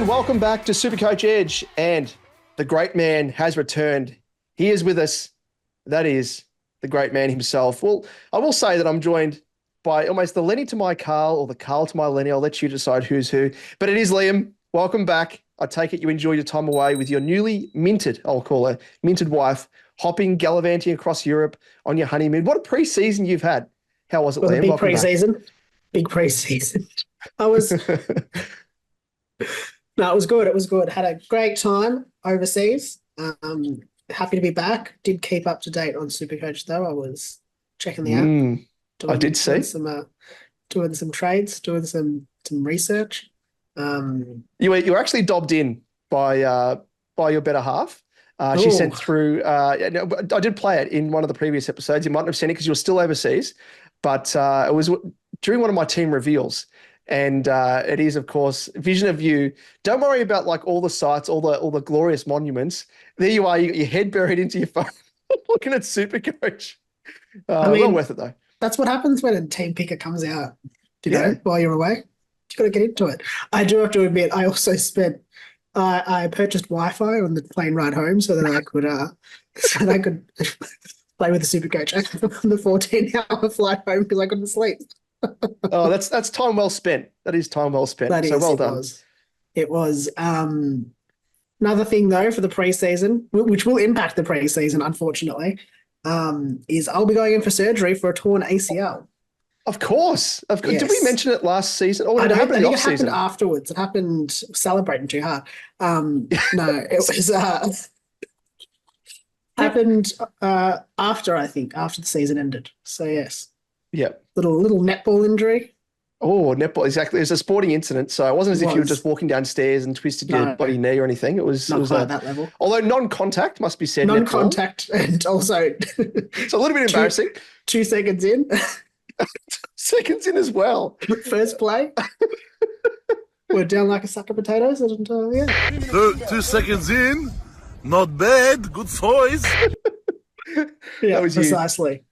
welcome back to SuperCoach Edge, and the great man has returned. He is with us. That is the great man himself. Well, I will say that I'm joined by almost the Lenny to my Carl, or the Carl to my Lenny. I'll let you decide who's who. But it is Liam. Welcome back. I take it you enjoyed your time away with your newly minted, I'll call her, minted wife, hopping, gallivanting across Europe on your honeymoon. What a pre-season you've had. How was it, Liam? Big pre-season. Big pre-season. No, it was good. It was good. Had a great time overseas. Happy to be back. Did keep up to date on SuperCoach though. I was checking the app. I did see doing some trades, doing some research. You were actually dobbed in by your better half. She sent through. I did play it in one of the previous episodes. You mightn't have seen it because you were still overseas, but it was during one of my team reveals. And it is, of course, vision of you. Don't worry about like all the sites, all the glorious monuments. There you are. You got your head buried into your phone, looking at SuperCoach. Well worth it though. That's what happens when a team picker comes out. You know, while you're away, you got to get into it. I do have to admit, I also spent. I purchased Wi-Fi on the plane ride home so that I could play with the SuperCoach on the 14-hour flight home because I couldn't sleep. Oh, that's time well spent. That is time well spent. Well done. It was another thing though for the preseason, which will impact the preseason, unfortunately, is I'll be going in for surgery for a torn ACL. Of course. Yes. Did we mention it last season? I think it happened afterwards. It happened celebrating too hard. No, it was happened after the season ended. So yes. Yeah. Little netball injury. Oh, netball, exactly. It was a sporting incident, so it wasn't as if you were just walking downstairs and twisted your bloody knee or anything. It was not quite that level. Although non-contact must be said. Non-contact, and also it's a little bit embarrassing. 2 seconds in. 2 seconds in as well. First play. We're down like a sack of potatoes, and 2 seconds in, not bad, good choice. Yeah, precisely.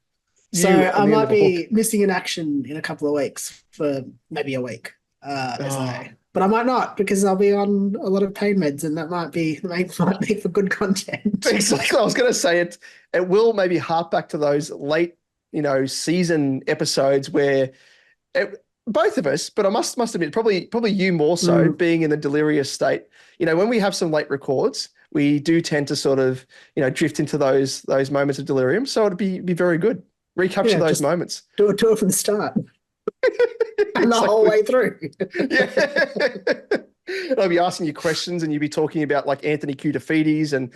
So I might be missing in action in a couple of weeks for maybe a week. But I might not because I'll be on a lot of pain meds, and that might make for good content. Exactly. I was going to say it will maybe hark back to those late, season episodes where both of us, but I must admit, probably you more so, being in the delirious state. When we have some late records, we do tend to sort of, drift into those moments of delirium. So it'd be very good. Recapture those moments. Do it from the start. And the whole way through. I'll be asking you questions and you'll be talking about like Anthony Koutafidis and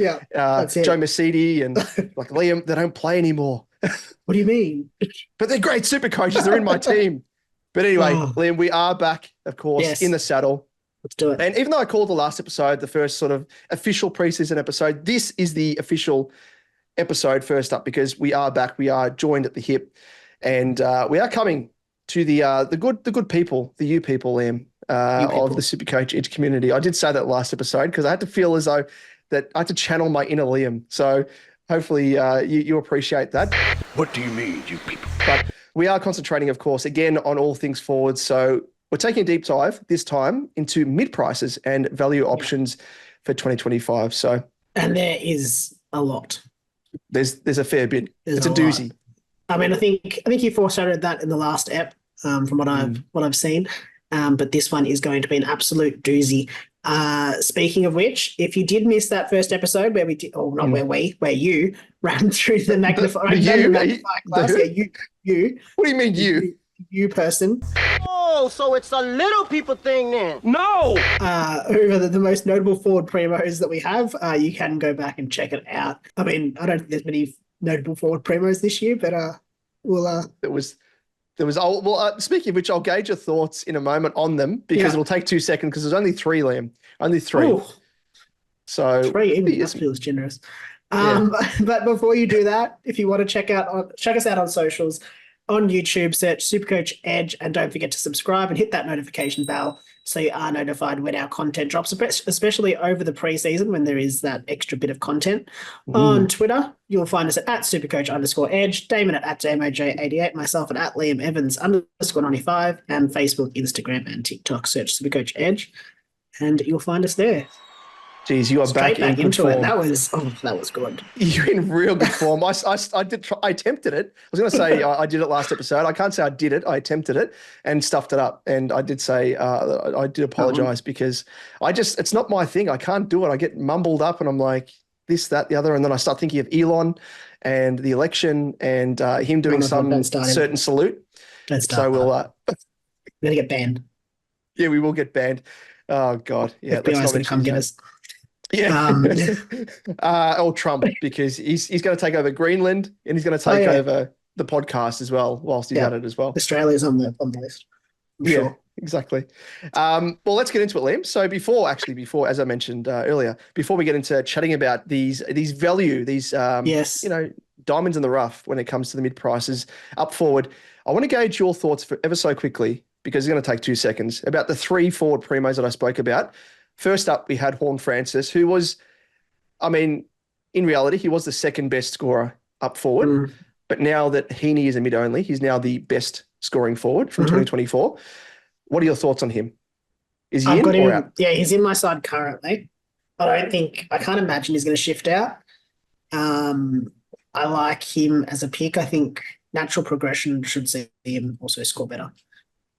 Joe Mercedes and like Liam, they don't play anymore. What do you mean? But they're great super coaches. They're in my team. But anyway, Liam, we are back, of course, in the saddle. Let's do it. And even though I called the last episode the first sort of official preseason episode, this is the official episode first up because we are back. We are joined at the hip, and we are coming to the good people, the you people, Liam, of the SuperCoach Edge community. I did say that last episode because I had to feel as though that I had to channel my inner Liam. So hopefully you appreciate that. What do you mean, you people? But we are concentrating, of course, again on all things forward. So we're taking a deep dive this time into mid-prices and value options for 2025. So, and there is a lot. There's a fair bit. It's a doozy. Lot. I mean, I think you foreshadowed that in the last ep, from what I've seen. But this one is going to be an absolute doozy. Speaking of which, if you did miss that first episode where where you ran through the magnifying glass, you. What do you mean you person? Oh, so it's a little people thing then? No. Over the most notable forward primos that we have, you can go back and check it out. I mean, I don't think there's many notable forward primos this year, but we'll. There was. Speaking of which, I'll gauge your thoughts in a moment on them because it'll take 2 seconds because there's only 3, Liam. Only 3. Ooh. So 3 even feels generous. But before you do that, if you want to check us out on socials, on YouTube, search SuperCoach Edge, and don't forget to subscribe and hit that notification bell so you are notified when our content drops, especially over the preseason when there is that extra bit of content. On Twitter, you'll find us at @SuperCoach_Edge, Damon at @DamoJ88, myself at Liam Evans _95, and Facebook, Instagram, and TikTok. Search SuperCoach Edge. and you'll find us there. Geez, you are Straight back in good into it. form. That was good. You're in real good form. I attempted it. I was going to say I did it last episode. I can't say I did it. I attempted it and stuffed it up. And I did say I did apologize because it's not my thing. I can't do it. I get mumbled up and I'm like this, that, the other. And then I start thinking of Elon and the election and him doing some certain salute. Don't start. So we'll we're going to get banned. Yeah, we will get banned. Oh God. Yeah. FBI's going to come get us. Yeah. Or Trump, because he's going to take over Greenland and he's going to take over the podcast as well whilst he's at it as well. Australia's on the list. I'm sure. Exactly. Well, let's get into it, Liam. So before, as I mentioned earlier, before we get into chatting about these diamonds in the rough when it comes to the mid-prices up forward, I want to gauge your thoughts for ever so quickly, because it's going to take 2 seconds, about the 3 forward primos that I spoke about. First up, we had Horne-Francis, who was, in reality, he was the second best scorer up forward. But now that Heaney is a mid only, he's now the best scoring forward from 2024. What are your thoughts on him? Is he in or out? Yeah, he's in my side currently. I can't imagine he's going to shift out. I like him as a pick. I think natural progression should see him also score better.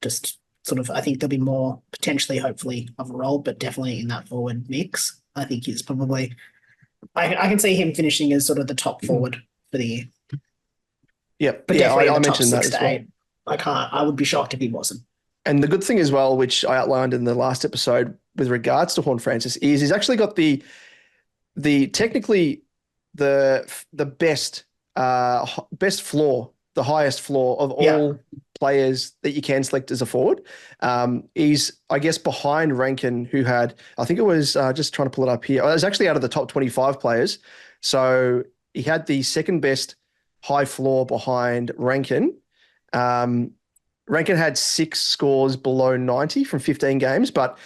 Just sort of, I think there'll be more potentially, hopefully, of a role, but definitely in that forward mix. I think he's probably, I can see him finishing as sort of the top forward for the year. Yep. But yeah, definitely I mentioned that as well. 8. I would be shocked if he wasn't. And the good thing as well, which I outlined in the last episode with regards to Horne-Francis, is he's actually got the technically the best floor, the highest floor of all players that you can select as a forward. He's, I guess, behind Rankin, who had, I think it was, just trying to pull it up here. It was actually out of the top 25 players. So he had the second best high floor behind Rankin. Rankin had 6 scores below 90 from 15 games, but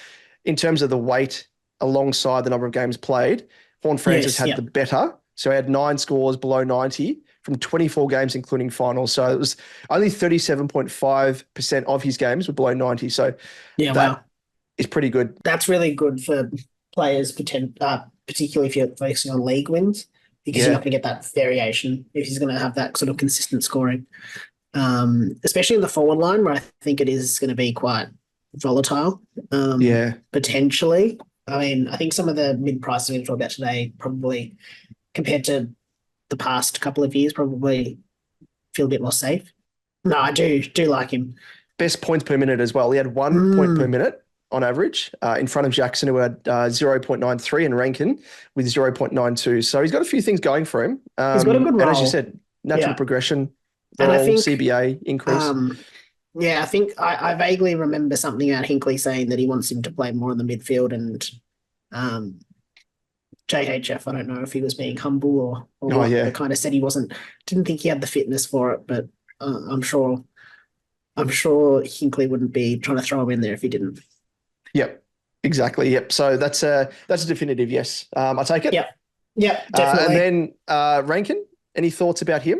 in terms of the weight alongside the number of games played, Horne-Francis had the better. So he had 9 scores below 90 from 24 games, including finals. So it was only 37.5% of his games were below 90. So that is pretty good. That's really good for players, particularly if you're focusing on league wins, because you're not going to get that variation if he's going to have that sort of consistent scoring. Especially in the forward line, where I think it is going to be quite volatile. Potentially. I think some of the mid-prices we talked about today probably, compared to the past couple of years, probably feel a bit more safe. No, I do like him. Best points per minute as well. He had 1 point per minute on average, in front of Jackson, who had 0.93, and Rankin with 0.92. So he's got a few things going for him. He's got a good role. And as you said, natural progression. And I think CBA increase. I think I vaguely remember something about Hinkley saying that he wants him to play more in the midfield, and JHF, I don't know if he was being humble or what, but kind of said he didn't think he had the fitness for it, but I'm sure Hinkley wouldn't be trying to throw him in there if he didn't. Yep, exactly. Yep. So that's a definitive yes. I take it. Yep, definitely. And then Rankin, any thoughts about him?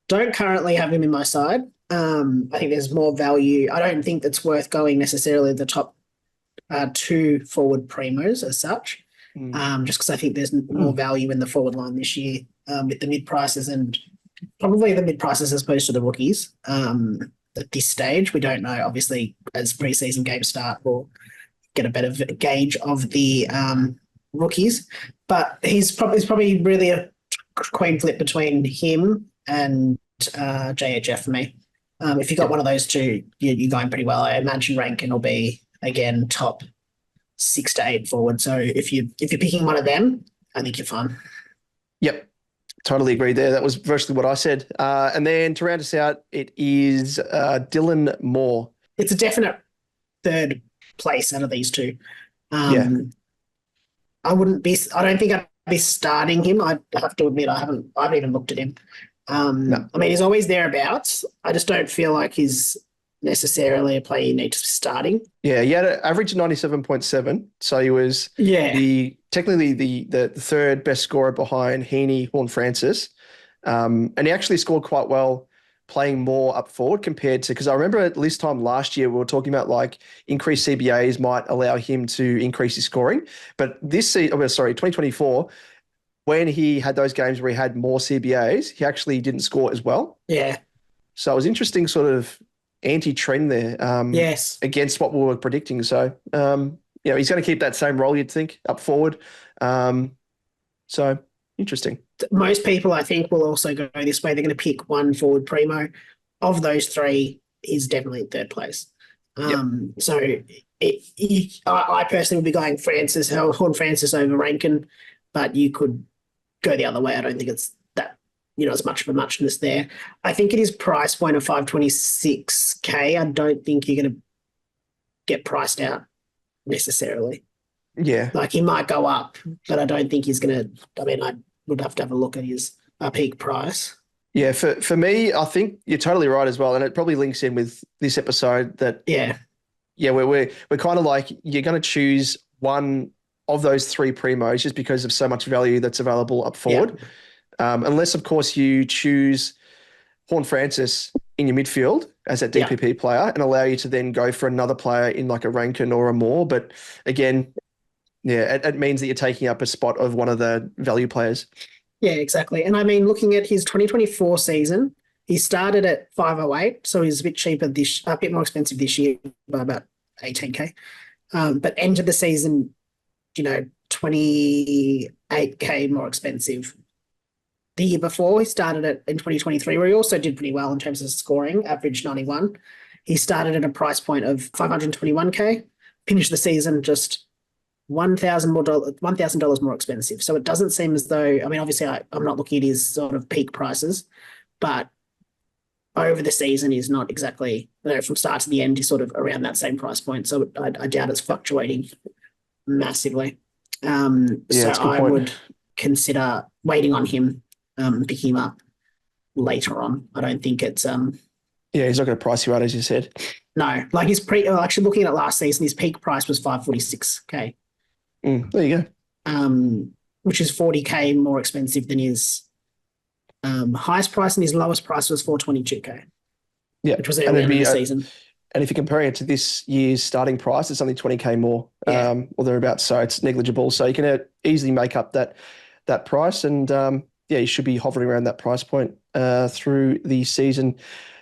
Don't currently have him in my side. I think there's more value. I don't think it's worth going necessarily the top 2 forward primos as such, just because I think there's more value in the forward line this year with the mid-prices, and probably the mid-prices as opposed to the rookies. At this stage, we don't know. Obviously, as preseason games start, we'll get a better gauge of the rookies. But he's probably really a coin flip between him and JHF for me. If you got one of those two, you're going pretty well. I imagine Rankin will be, again, top 6 to 8 forward. So if you're picking one of them, I think you're fine. Yep, totally agree there. That was virtually what I said. And then to round us out, it is Dylan Moore. It's a definite third place out of these two. I don't think I'd be starting him. I have to admit, I haven't even looked at him. No. He's always thereabouts. I just don't feel like he's necessarily a player you need to be starting. Yeah, he had an average of 97.7. So he was technically the third best scorer behind Heaney, Horne-Francis. And he actually scored quite well playing more up forward compared to, because I remember at this time last year we were talking about like increased CBAs might allow him to increase his scoring. But 2024, when he had those games where he had more CBAs, he actually didn't score as well. Yeah. So it was interesting sort of anti-trend there Yes. against what we were predicting. So, he's going to keep that same role, you'd think, up forward. So interesting. Most people, I think, will also go this way. They're going to pick one forward primo. Of those three, he's definitely in third place. So I personally would be going Horn Francis over Rankin, but you could go the other way. I don't think it's that, as much of a muchness there. I think it is price point of 526K. I don't think you're going to get priced out necessarily. Yeah. Like he might go up, but I don't think he's going to, I would have to have a look at his peak price. Yeah, for me, I think you're totally right as well. And it probably links in with this episode that, we're kind of like, you're going to choose one of those three primos just because of so much value that's available up forward. Yeah. Unless, of course, you choose Horn Francis in your midfield as that DPP player and allow you to then go for another player in like a Rankin or a Moore. But again, it means that you're taking up a spot of one of the value players. Yeah, exactly. And I mean, looking at his 2024 season, he started at 508, so he's a bit cheaper a bit more expensive this year by about 18K. But entered the season, 28K more expensive. The year before, he started it in 2023, where he also did pretty well in terms of scoring, average 91. He started at a price point of 521K, finished the season just $1,000 more expensive. So it doesn't seem as though, obviously I'm not looking at his sort of peak prices, but over the season is not exactly, from start to the end, is sort of around that same price point. So I doubt it's fluctuating massively. So I would consider waiting on him, picking him up later on. I don't think it's... he's not going to price you out, as you said. No, like actually looking at last season, his peak price was 546K. There you go. Which is 40K more expensive than his highest price, and his lowest price was 422K. Yeah, which was earlier in the season. And if you're comparing it to this year's starting price, it's only 20K more, or thereabouts. So it's negligible. So you can easily make up that price, and you should be hovering around that price point through the season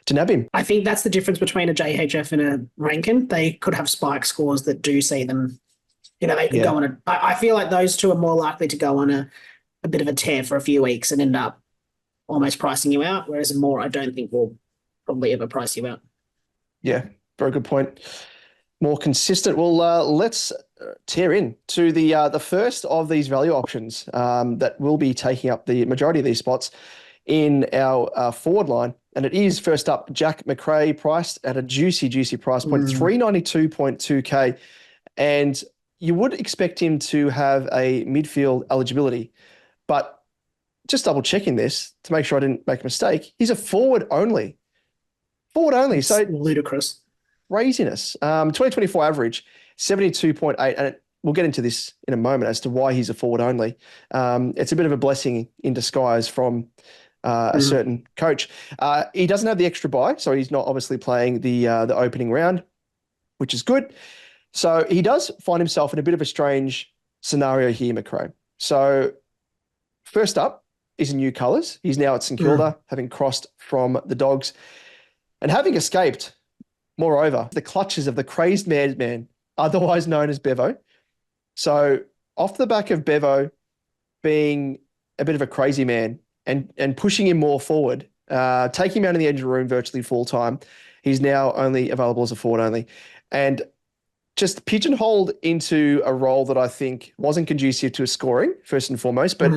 to nab him. I think that's the difference between a JHF and a Rankin. They could have spike scores that do see them. They could go on I feel like those two are more likely to go on a bit of a tear for a few weeks and end up almost pricing you out, whereas a Moore I don't think will probably ever price you out. Yeah, very good point. More consistent. Well, let's tear in to the first of these value options that will be taking up the majority of these spots in our forward line. And it is, first up, Jack MACRAE, priced at a juicy price point, 392.2K. And you would expect him to have a midfield eligibility, but just double checking this to make sure I didn't make a mistake. He's a forward only. It's so ludicrous. Craziness. 2024 average, 72.8. And we'll get into this in a moment as to why he's a forward only. It's a bit of a blessing in disguise from a certain coach. He doesn't have the extra bye, so he's not obviously playing the opening round, which is good. So he does find himself in a bit of a strange scenario here, MACRAE. So first up is in new colours. He's now at St Kilda, having crossed from the Dogs and having escaped, moreover, the clutches of the crazed madman, otherwise known as Bevo. So off the back of Bevo being a bit of a crazy man and pushing him more forward, taking him out in the edge of the room virtually full time, he's now only available as a forward only. And just pigeonholed into a role that I think wasn't conducive to scoring, first and foremost, but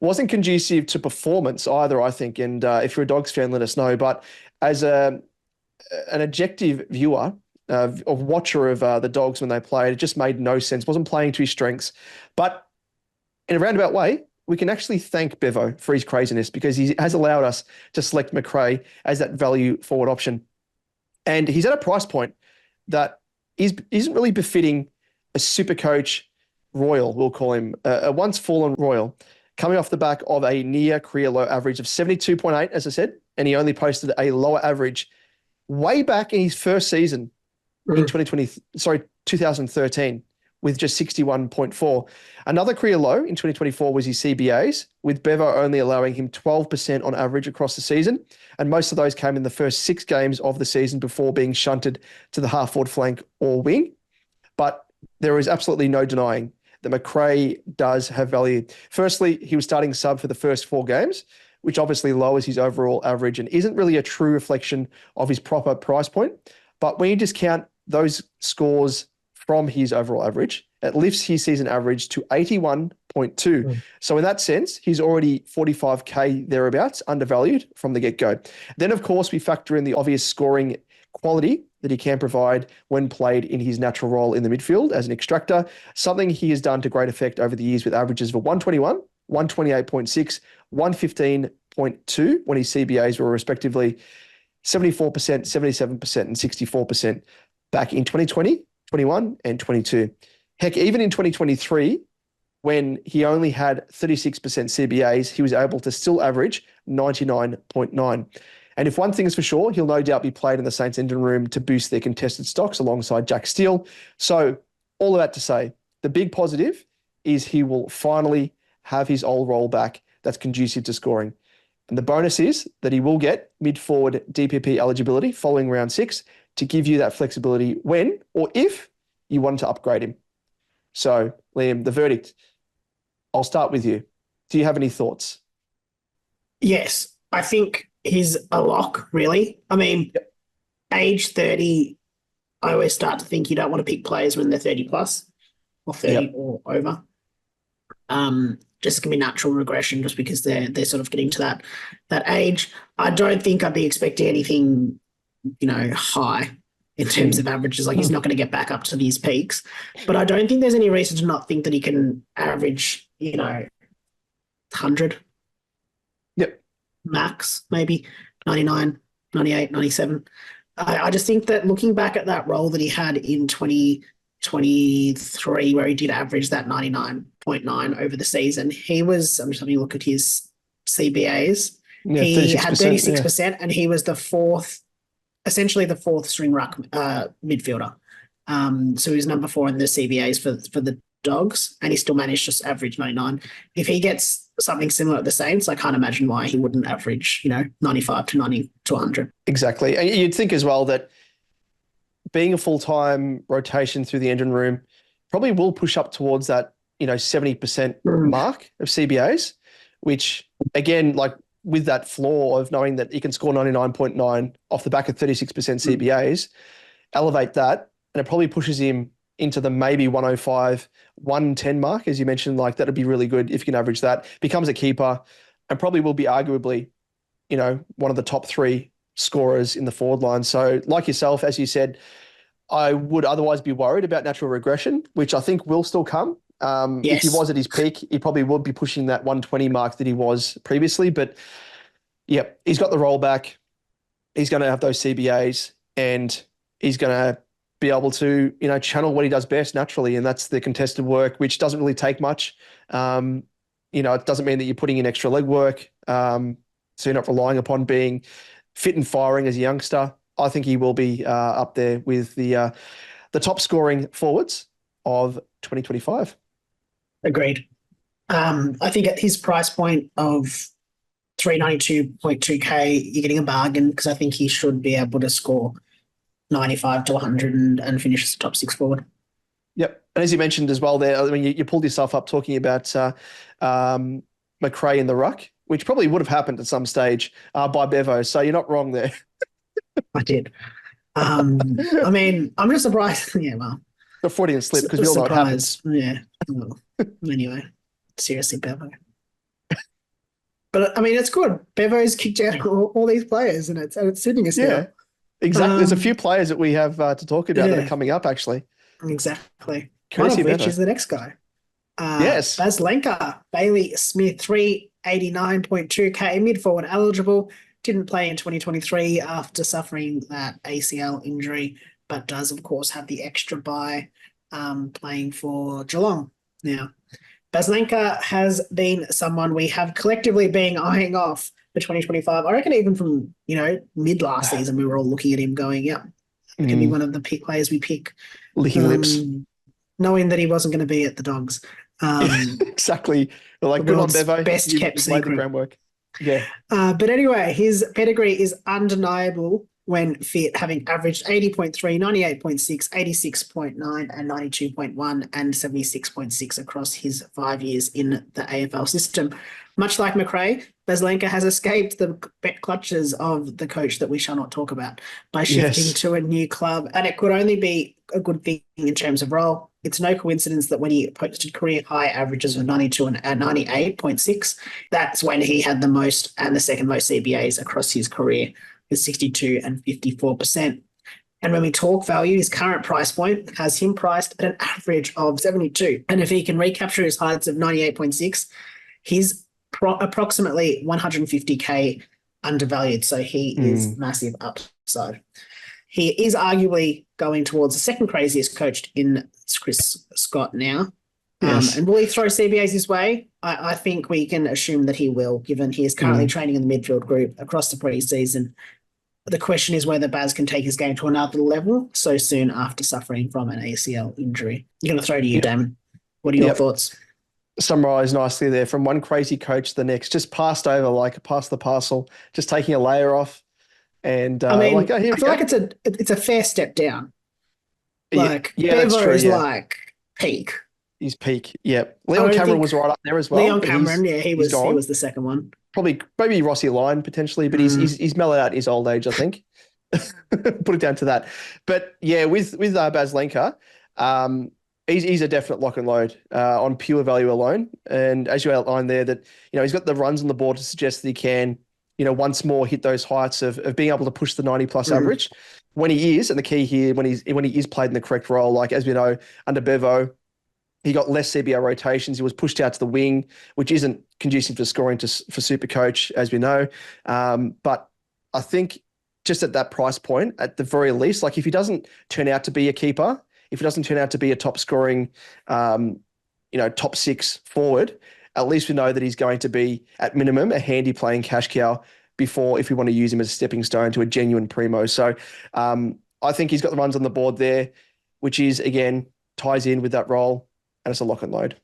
wasn't conducive to performance either, I think. And if you're a Dogs fan, let us know. But as an objective viewer, a watcher of the Dogs when they played, it just made no sense. Wasn't playing to his strengths. But in a roundabout way, we can actually thank Bevo for his craziness, because he has allowed us to select MACRAE as that value forward option. And he's at a price point that isn't really befitting a SuperCoach Royal, we'll call him, a once fallen Royal. coming off the back of a near career low average of 72.8, as I said, and he only posted a lower average way back in his first season in 2013 with just 61.4. Another career low in 2024 was his CBAs, with Bevo only allowing him 12% on average across the season. And most of those came in the first 6 games of the season before being shunted to the half-forward flank or wing. But there is absolutely no denying that MACRAE does have value. Firstly, he was starting sub for the first 4 games, which obviously lowers his overall average and isn't really a true reflection of his proper price point. But when you discount those scores from his overall average, it lifts his season average to 81.2. So in that sense, he's already 45K thereabouts, undervalued from the get-go. Then, of course, we factor in the obvious scoring quality that he can provide when played in his natural role in the midfield as an extractor, something he has done to great effect over the years with averages of 121, 128.6, 115.2 when his CBAs were respectively 74%, 77%, and 64% back in 2020, 21, and 22. Heck, even in 2023, when he only had 36% CBAs, he was able to still average 99.9. And if one thing is for sure, he'll no doubt be played in the Saints engine room to boost their contested stocks alongside Jack Steele. So all of that to say, the big positive is he will finally have his old role back that's conducive to scoring. And the bonus is that he will get mid-forward DPP eligibility following round 6 to give you that flexibility when or if you want to upgrade him. So, Liam, the verdict. I'll start with you. Do you have any thoughts? Yes, I think he's a lock, really. I mean, age 30, I always start to think you don't want to pick players when they're 30 plus or 30 or over. Just going to be natural regression just because they're sort of getting to that age. I don't think I'd be expecting anything, high in terms of averages. Like he's not going to get back up to these peaks. But I don't think there's any reason to not think that he can average, 100. Yep. Max, maybe 99, 98, 97. I just think that looking back at that role that he had in 2023, where he did average that 99.9 over the season, he was, I'm just having a look at his CBAs. Yeah, he had 36%, and he was essentially the fourth string ruck midfielder. So he was number 4 in the CBAs for the Dogs, and he still managed to average 99. If he gets something similar at the Saints, I can't imagine why he wouldn't average, 95 to 90 to 100. Exactly. And you'd think as well that being a full-time rotation through the engine room probably will push up towards that, 70% mark of CBAs, which again, like with that flaw of knowing that he can score 99.9 off the back of 36% CBAs, elevate that, and it probably pushes him into the maybe 105, 110 mark, as you mentioned. Like that'd be really good if you can average that. Becomes a keeper and probably will be arguably, one of the top 3 scorers in the forward line. So like yourself, as you said, I would otherwise be worried about natural regression, which I think will still come. If he was at his peak, he probably would be pushing that 120 mark that he was previously. But yeah, he's got the rollback. He's going to have those CBAs, and he's going to be able to, channel what he does best naturally, and that's the contested work, which doesn't really take much. It doesn't mean that you're putting in extra leg work, so you're not relying upon being fit and firing as a youngster. I think he will be up there with the top scoring forwards of 2025. Agreed. I think at his price point of 392.2K, you're getting a bargain because I think he should be able to score 95 to 100 and finish as a top 6 forward. Yep. And as you mentioned as well there, I mean, you pulled yourself up talking about MACRAE in the ruck, which probably would have happened at some stage by Bevo. So you're not wrong there. I did. I mean, I'm just surprised. Yeah, well. The Freudian slip, because we all know what happens. Yeah. Well, anyway, seriously, Bevo. But, I mean, it's good. Bevo's kicked out all these players, and it's sitting us now. Exactly. There's a few players that we have to talk about that are coming up, actually. Exactly. One of which is the next guy. Yes. Baz Lenker, Bailey Smith, 389.2K, mid-forward eligible. Didn't play in 2023 after suffering that ACL injury, but does, of course, have the extra bye playing for Geelong now. Baslenka has been someone we have collectively been eyeing off for 2025. I reckon even from, mid last season, we were all looking at him going, yeah, it can be one of the players we pick. Licking lips. Knowing that he wasn't going to be at the Dogs. Exactly. Like, good on Bevo. Best kept You've laid the secret. groundwork. Yeah. But anyway, his pedigree is undeniable when fit, having averaged 80.3, 98.6, 86.9, and 92.1, and 76.6 across his 5 years in the AFL system. Much like MACRAE, Baslenka has escaped the clutches of the coach that we shall not talk about by shifting to a new club, and it could only be a good thing in terms of role. It's no coincidence that when he posted career high averages of 92 and 98.6, that's when he had the most and the second most CBAs across his career, with 62 and 54%. And when we talk value, his current price point has him priced at an average of 72. And if he can recapture his heights of 98.6, he's approximately 150K undervalued. So he is massive upside. He is arguably going towards the second craziest coach in Chris Scott now. Yes. And will he throw CBAs his way? I think we can assume that he will, given he is currently training in the midfield group across the pre-season. The question is whether Baz can take his game to another level so soon after suffering from an ACL injury. I'm going to throw to you, Damon. What are your thoughts? Summarised nicely there, from one crazy coach to the next, just passed over like past the parcel, just taking a layer off. And I mean, I feel like it's a fair step down. Like, that's Bevo true, is like peak. He's peak. Yeah. Leon Cameron was right up there as well. Leon Cameron, he was the second one. Probably maybe Rossi Lyon potentially, but he's mellowed out in his old age, I think. Put it down to that. But yeah, with Baslenka, he's a definite lock and load on pure value alone. And as you outlined there, that he's got the runs on the board to suggest that he can, once more hit those heights of being able to push the 90+ average. When he is, and the key here, when he is played in the correct role, like as we know, under Bevo, he got less CBA rotations. He was pushed out to the wing, which isn't conducive to scoring for SuperCoach, as we know. But I think just at that price point, at the very least, like if he doesn't turn out to be a keeper, if he doesn't turn out to be a top scoring, top 6 forward, at least we know that he's going to be, at minimum, a handy playing cash cow before, if we want to use him as a stepping stone to a genuine primo. So I think he's got the runs on the board there, which is, again, ties in with that role. And it's a lock and load.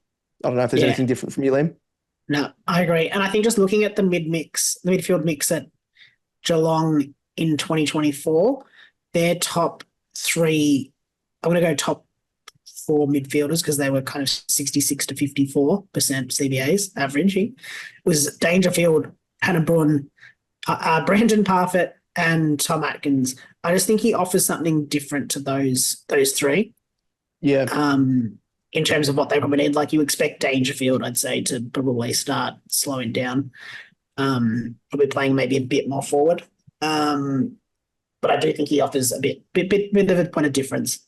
I don't know if there's anything different from you, Liam. No, I agree. And I think just looking at the midfield mix at Geelong in 2024, their top 3, I'm going to go top 4 midfielders because they were kind of 66 to 54% CBAs averaging, was Dangerfield, Hannah Brun, Brandon Parfitt, and Tom Atkins. I just think he offers something different to those 3. Yeah. In terms of what they probably need. Like you expect Dangerfield, I'd say, to probably start slowing down, probably playing maybe a bit more forward. But I do think he offers a bit of a point of difference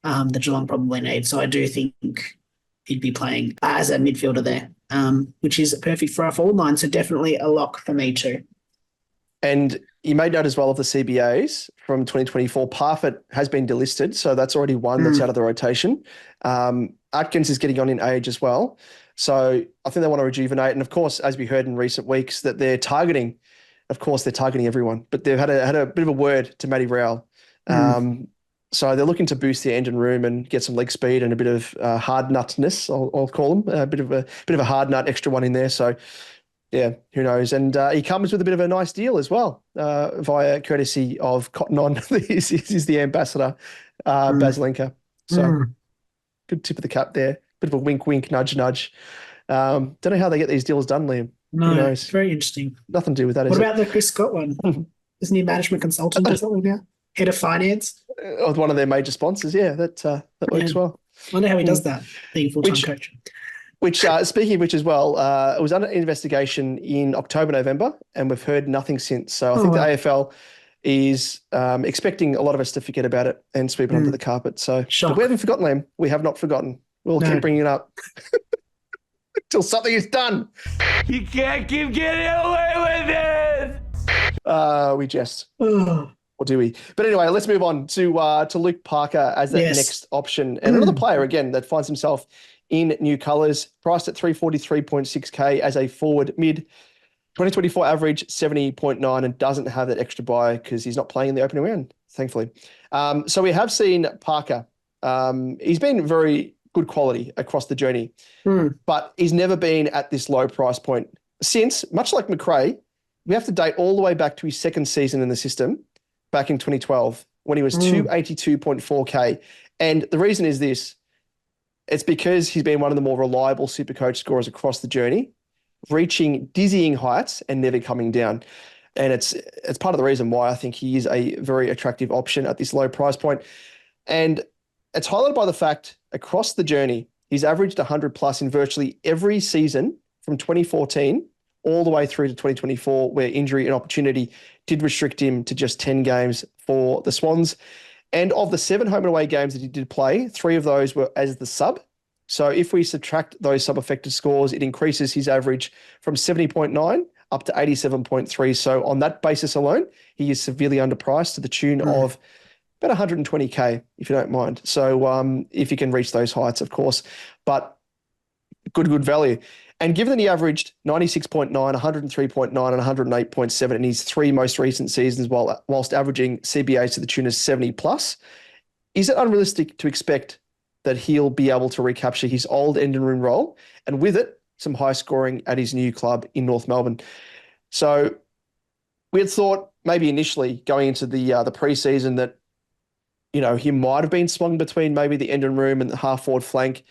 that Geelong probably needs. So I do think he'd be playing as a midfielder there, which is perfect for our forward line. So definitely a lock for me too. And you made note as well of the CBAs from 2024. Parfitt has been delisted, so that's already one that's out of the rotation. Atkins is getting on in age as well. So I think they want to rejuvenate. And of course, as we heard in recent weeks, that they're targeting everyone, but they've had a bit of a word to Matty Rowell. So they're looking to boost the engine room and get some leg speed and a bit of hard nutness, I'll call them, a bit of a hard nut extra one in there. So yeah, who knows? And he comes with a bit of a nice deal as well, via courtesy of Cotton On. He's the ambassador, Baslenka. So good tip of the cap there. Bit of a wink, wink, nudge, nudge. Don't know how they get these deals done, Liam. No, it's very interesting. Nothing to do with that, What about the Chris Scott one? Isn't he a management consultant or something now? Head of finance? With one of their major sponsors, that works well. I wonder how he does that, being a full-time coach. Which, speaking of which as well, it was under investigation in October, November, and we've heard nothing since. So I think the AFL is expecting a lot of us to forget about it and sweep it under the carpet. So but we haven't forgotten, Liam. We have not forgotten. We'll keep bringing it up until something is done. You can't keep getting away with it. We jest. Or do we? But anyway, let's move on to Luke Parker as that next option. And another player, again, that finds himself in new colours, priced at 343.6K as a forward mid. 2024 average 70.9 and doesn't have that extra buy because he's not playing in the opening round, thankfully. So we have seen Parker. He's been very good quality across the journey, but he's never been at this low price point since, much like MACRAE, we have to date all the way back to his second season in the system back in 2012 when he was 282.4K. And the reason is this, it's because he's been one of the more reliable SuperCoach scorers across the journey, reaching dizzying heights and never coming down. And it's part of the reason why I think he is a very attractive option at this low price point. And it's highlighted by the fact across the journey, he's averaged 100 plus in virtually every season from 2014 all the way through to 2024, where injury and opportunity did restrict him to just 10 games for the Swans. And of the 7 home and away games that he did play, 3 of those were as the sub. So if we subtract those sub-affected scores, it increases his average from 70.9 up to 87.3. So on that basis alone, he is severely underpriced to the tune of about 120K, if you don't mind. So if you can reach those heights, of course, but good value. And given that he averaged 96.9, 103.9 and 108.7 in his 3 most recent seasons whilst averaging CBAs to the tune of 70 plus, is it unrealistic to expect that he'll be able to recapture his old end and room role and with it, some high scoring at his new club in North Melbourne? So we had thought maybe initially going into the pre-season that, you know, he might have been swung between maybe the end and room and the half forward flank,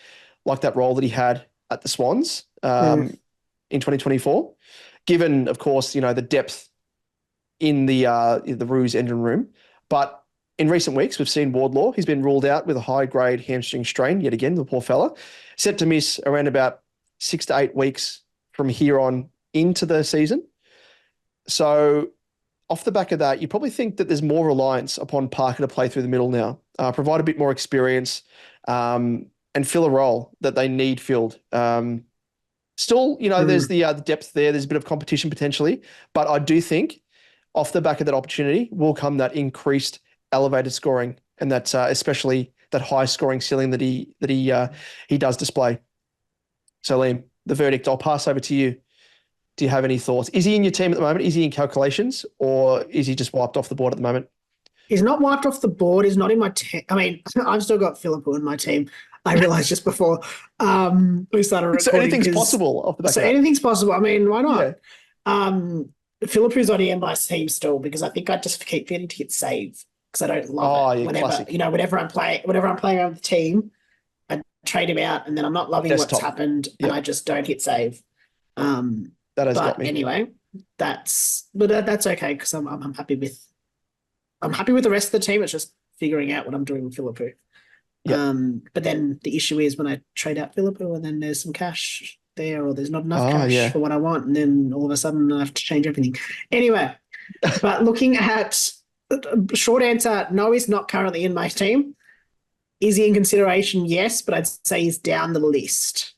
like that role that he had at the Swans in 2024, given, of course, you know, the depth in the Roos end and room. But in recent weeks, we've seen Wardlaw. He's been ruled out with a high-grade hamstring strain, yet again, the poor fella, set to miss around about 6 to 8 weeks from here on into the season. So off the back of that, you probably think that there's more reliance upon Parker to play through the middle now, provide a bit more experience and fill a role that they need filled. Still, you know, there's the depth there. There's a bit of competition potentially, but I do think off the back of that opportunity will come that increased elevated scoring, and that's especially that high scoring ceiling that he does display. So Liam, the verdict, I'll pass over to you. Do you have any thoughts? Is he in your team at the moment? Is he in calculations, or is he just wiped off the board at the moment? He's not wiped off the board. He's not in my team. I mean, I've still got Philippou in my team. I realized just before we started recording. So anything's possible off the back of that. Anything's possible. I mean, why not? Yeah. Philippou's already in my team still because I think I just keep getting to hit save because I don't love it. Whenever I'm playing around the team, I trade him out and then I'm not loving what's happened and I just don't hit save. That has got me. Anyway, that's okay because I'm happy with the rest of the team. It's just figuring out what I'm doing with Philippou. Yep. But then the issue is when I trade out Philippou and then there's some cash there or there's not enough cash for what I want, and then all of a sudden I have to change everything. Anyway, but looking at short answer, no, he's not currently in my team. Is he in consideration? Yes, but I'd say he's down the list.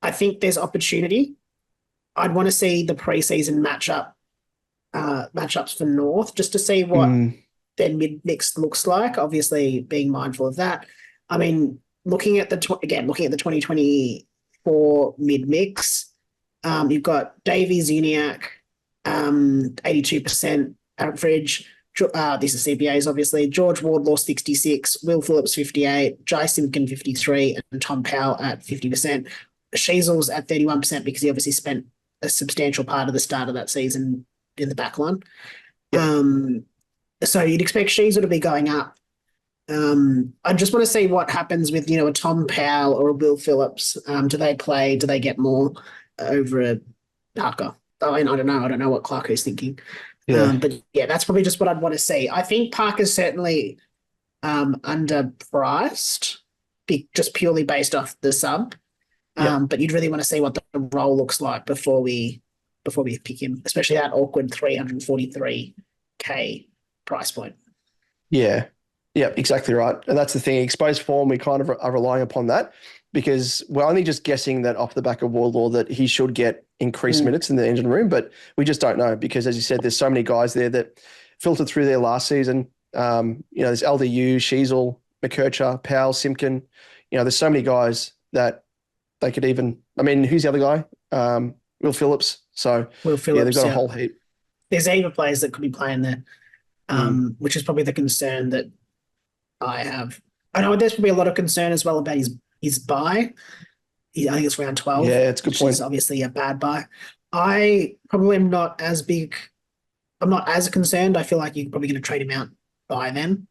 I think there's opportunity. I'd want to see the preseason matchups for North just to see what their mid-mix looks like, obviously being mindful of that. I mean, looking at the 2024 mid-mix, you've got Davey Zuniac, 82% average. This is CPAs, obviously. George Wardlaw, 66. Will Phillips, 58. Jai Simpkin, 53. And Tom Powell at 50%. Sheasel's at 31% because he obviously spent a substantial part of the start of that season in the back line. Yep. So you'd expect Sheasel to be going up. I just want to see what happens with, a Tom Powell or a Will Phillips. Do they play? Do they get more over a Parker? I mean, I don't know. I don't know what Clark is thinking. Yeah. But yeah, that's probably just what I'd want to see. I think Parker's certainly underpriced, just purely based off the sub. But you'd really want to see what the role looks like before we pick him, especially that awkward 343K price point. Yeah, exactly right. And that's the thing. Exposed form, we kind of are relying upon that because we're only just guessing that off the back of Wardlaw that he should get increased minutes in the engine room, but we just don't know because, as you said, there's so many guys there that filtered through there last season. There's LDU, Sheasel, McKercher, Powell, Simpkin. There's so many guys that they could even, I mean, who's the other guy? Will Phillips. So Will Phillips, they've got a whole heap. There's a heap of players that could be playing there, which is probably the concern that I have. I know there's probably a lot of concern as well about his bye. I think it's round 12. Yeah, it's a good which point. is obviously a bad bye. I probably am not as big. I'm not as concerned. I feel like you're probably going to trade him out by then,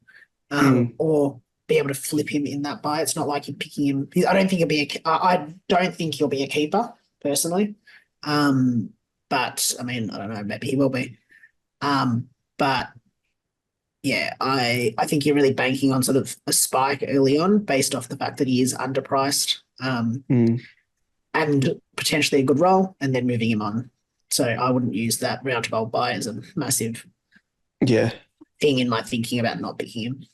or be able to flip him in that bye. It's not like you're picking him. I don't think he'll be a keeper personally. But I mean, I don't know. Maybe he will be. But yeah, I think you're really banking on sort of a spike early on based off the fact that he is underpriced, and potentially a good role, and then moving him on. So I wouldn't use that round 12 buy as a massive thing in my thinking about not picking him.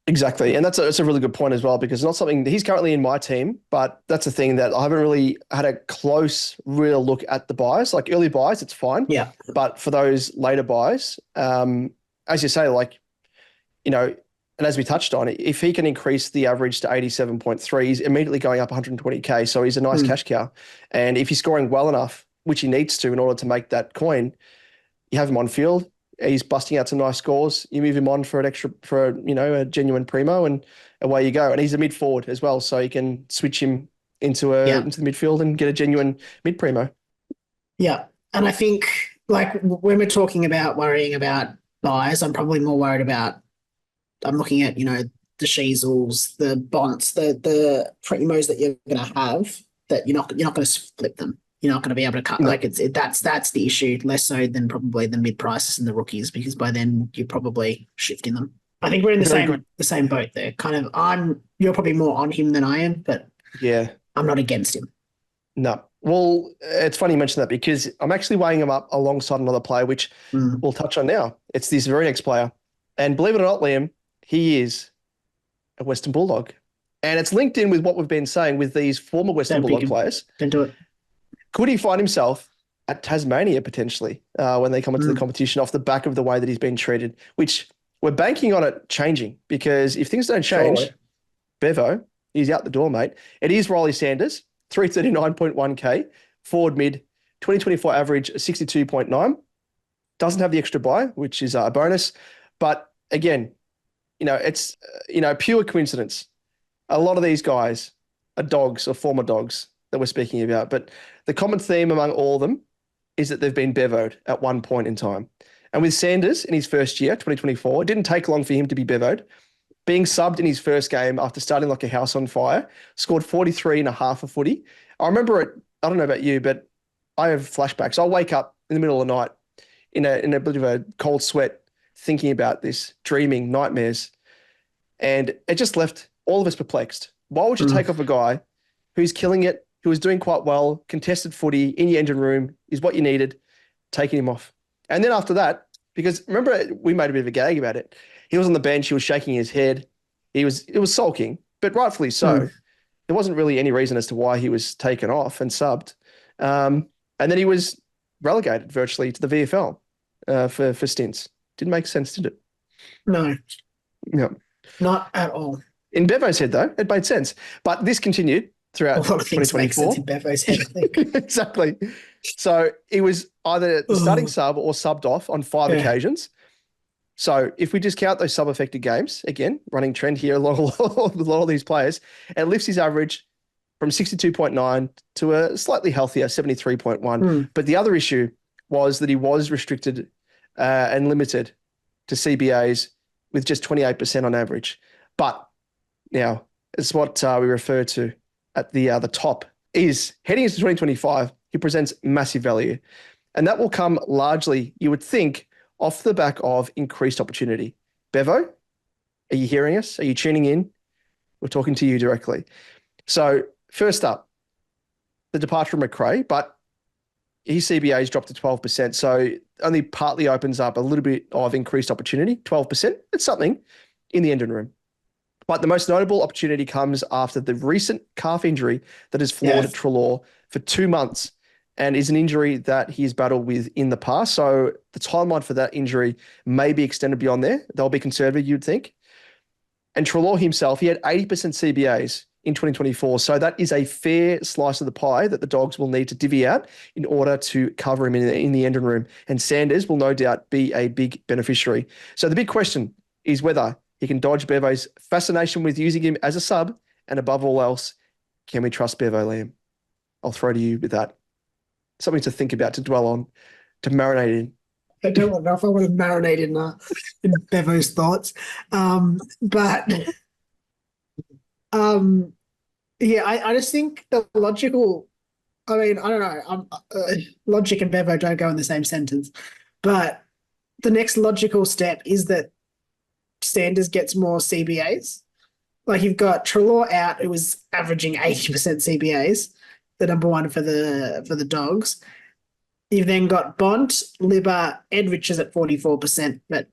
Exactly. And that's a really good point as well, because it's not something he's currently in my team, but that's a thing that I haven't really had a close real look at the buys. Like early buys, it's fine. Yeah. But for those later buys, as you say, like, you know, and as we touched on, if he can increase the average to 87.3, he's immediately going up 120K. So he's a nice cash cow. And if he's scoring well enough, which he needs to in order to make that coin, you have him on field. He's busting out some nice scores. You move him on for a genuine primo, and away you go. And he's a mid forward as well, so you can switch him into the midfield and get a genuine mid primo. Yeah, and I think like when we're talking about worrying about buys, I'm probably more worried about. I'm looking at the Sheezels, the Bonts, the primos that you're going to have that you're not going to flip them. You're not going to be able to cut. No. Like that's the issue, less so than probably the mid-prices and the rookies, because by then you're probably shifting them. I think we're in the same boat there. Kind of, you're probably more on him than I am, but yeah, I'm not against him. No. Well, it's funny you mention that, because I'm actually weighing him up alongside another player, which we'll touch on now. It's this very next player. And believe it or not, Liam, he is a Western Bulldog. And it's linked in with what we've been saying with these former Western Bulldog players. Don't do it. Could he find himself at Tasmania potentially when they come into the competition off the back of the way that he's been treated, which we're banking on it changing, because if things don't change, Bevo, he's out the door, mate. It is Riley Sanders, 339.1K, forward mid, 2024 average 62.9. Doesn't have the extra buy, which is a bonus. But again, it's, pure coincidence. A lot of these guys are dogs or former dogs that we're speaking about. But the common theme among all of them is that they've been bevoed at one point in time. And with Sanders in his first year, 2024, it didn't take long for him to be bevoed. Being subbed in his first game after starting like a house on fire, scored 43 and a half a footy. I remember it, I don't know about you, but I have flashbacks. I'll wake up in the middle of the night in a bit of a cold sweat thinking about this, dreaming nightmares. And it just left all of us perplexed. Why would you take off a guy who's killing it, who was doing quite well, contested footy in your engine room is what you needed, taking him off? And then after that, because remember we made a bit of a gag about it, he was on the bench, he was shaking his head, it was sulking, but rightfully so. There wasn't really any reason as to why he was taken off and subbed. And then he was relegated virtually to the VFL for stints. Didn't make sense, did it? No. No. Not at all. In Bevo's head, though, it made sense. But this continued throughout 2024. A lot of things make sense in Bevo's head, I think. Exactly. So he was either the starting sub or subbed off on 5 occasions. So if we discount those sub-affected games, again, running trend here along with a lot of these players, it lifts his average from 62.9 to a slightly healthier 73.1. But the other issue was that he was restricted and limited to CBAs with just 28% on average. But now, it's what we refer to at the top, is heading into 2025, he presents massive value. And that will come largely, you would think, off the back of increased opportunity. Bevo, are you hearing us? Are you tuning in? We're talking to you directly. So first up, the departure of MACRAE, but his CBA's dropped to 12%. So only partly opens up a little bit of increased opportunity, 12%. It's something in the engine room. But the most notable opportunity comes after the recent calf injury that has floored Treloar for 2 months, and is an injury that he's battled with in the past. So the timeline for that injury may be extended beyond there. They'll be conservative, you'd think. And Treloar himself, he had 80% CBAs in 2024. So that is a fair slice of the pie that the Dogs will need to divvy out in order to cover him in the engine room. And Sanders will no doubt be a big beneficiary. So the big question is whether he can dodge Bevo's fascination with using him as a sub, and above all else, can we trust Bevo, Liam? I'll throw to you with that. Something to think about, to dwell on, to marinate in. I don't know if I want to marinate in Bevo's thoughts. Yeah, I just think the logical, I mean, I don't know, logic and Bevo don't go in the same sentence, but the next logical step is that Sanders gets more CBAs. Like, you've got Treloar out, who was averaging 80% CBAs, the number one for the Dogs. You've then got Bont, Libba, Ed Richards at 44%, but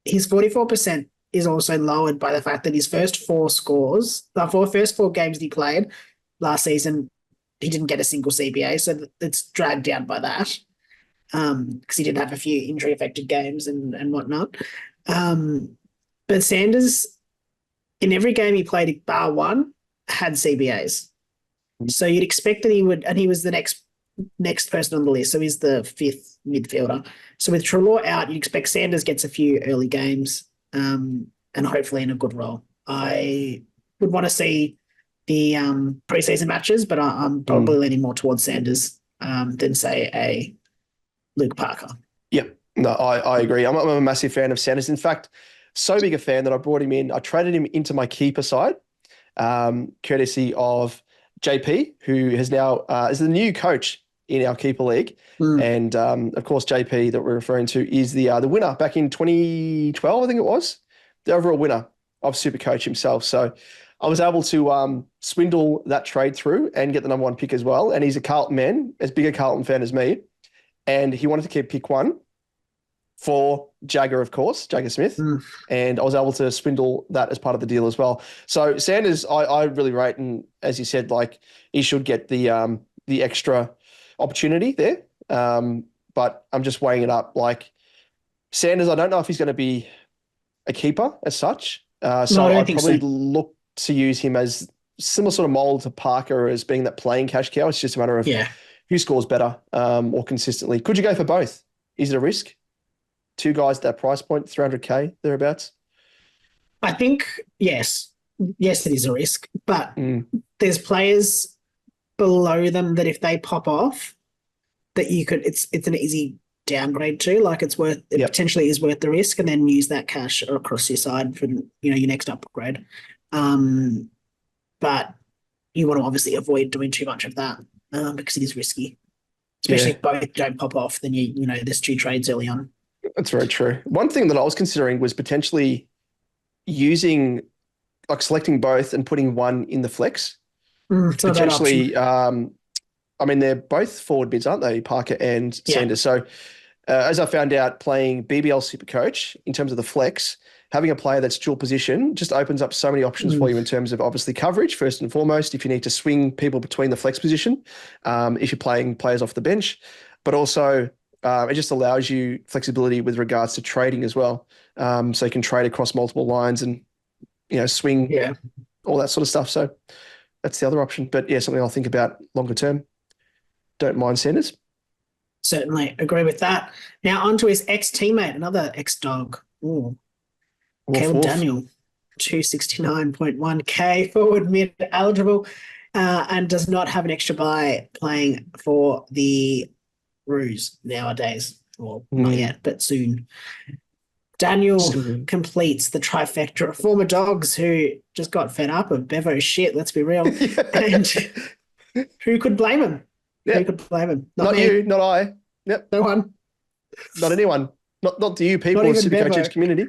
his 44% is also lowered by the fact that his first four games he played last season, he didn't get a single CBA, so it's dragged down by that, because he did have a few injury-affected games and whatnot. But Sanders, in every game he played, bar one, had CBAs. So you'd expect that he would, and he was the next person on the list, so he's the fifth midfielder. So with Treloar out, you'd expect Sanders gets a few early games, and hopefully in a good role. I would want to see the preseason matches, but I'm probably leaning more towards Sanders than, say, a Luke Parker. Yeah, no, I agree. I'm a massive fan of Sanders. In fact, so big a fan that I brought him in. I traded him into my keeper side, courtesy of JP, who has now is the new coach in our keeper league. And of course, JP that we're referring to is the winner back in 2012, I think it was, the overall winner of SuperCoach himself. So I was able to swindle that trade through and get the number one pick as well. And he's a Carlton man, as big a Carlton fan as me. And he wanted to keep pick one for Jagger, of course, Jagger Smith. And I was able to swindle that as part of the deal as well. So Sanders, I really rate, and as you said, like, he should get the extra opportunity there. But I'm just weighing it up. Like, Sanders, I don't know if he's going to be a keeper as such. So I'd probably look to use him as similar sort of mold to Parker as being that playing cash cow. It's just a matter of who scores better or consistently. Could you go for both? Is it a risk? Two guys at that price point, 300K, thereabouts? I think, yes. Yes, it is a risk. But there's players below them that if they pop off, that you could, it's an easy downgrade to. Like, it potentially is worth the risk, and then use that cash across your side for, your next upgrade. But you want to obviously avoid doing too much of that because it is risky. Especially if both don't pop off, then there's two trades early on. That's very true. One thing that I was considering was potentially selecting both and putting one in the flex. Potentially, they're both forward bids, aren't they, Parker and Sanders? So as I found out playing BBL SuperCoach, in terms of the flex, having a player that's dual position just opens up so many options for you in terms of obviously coverage, first and foremost, if you need to swing people between the flex position, if you're playing players off the bench, but also it just allows you flexibility with regards to trading as well. So you can trade across multiple lines and, swing, all that sort of stuff. So that's the other option. But something I'll think about longer term. Don't mind Sanders. Certainly agree with that. Now on to his ex-teammate, another ex-Dog. Caleb Daniel, 269.1K, forward mid eligible, and does not have an extra buy playing for the Roos nowadays. Well, not yet, but soon. Daniel completes the trifecta of former Dogs who just got fed up of Bevo's shit, let's be real. And who could blame him? Who could blame him? Not you, not I. Yep. No one. Not anyone. Not to you people in the SuperCoaches community.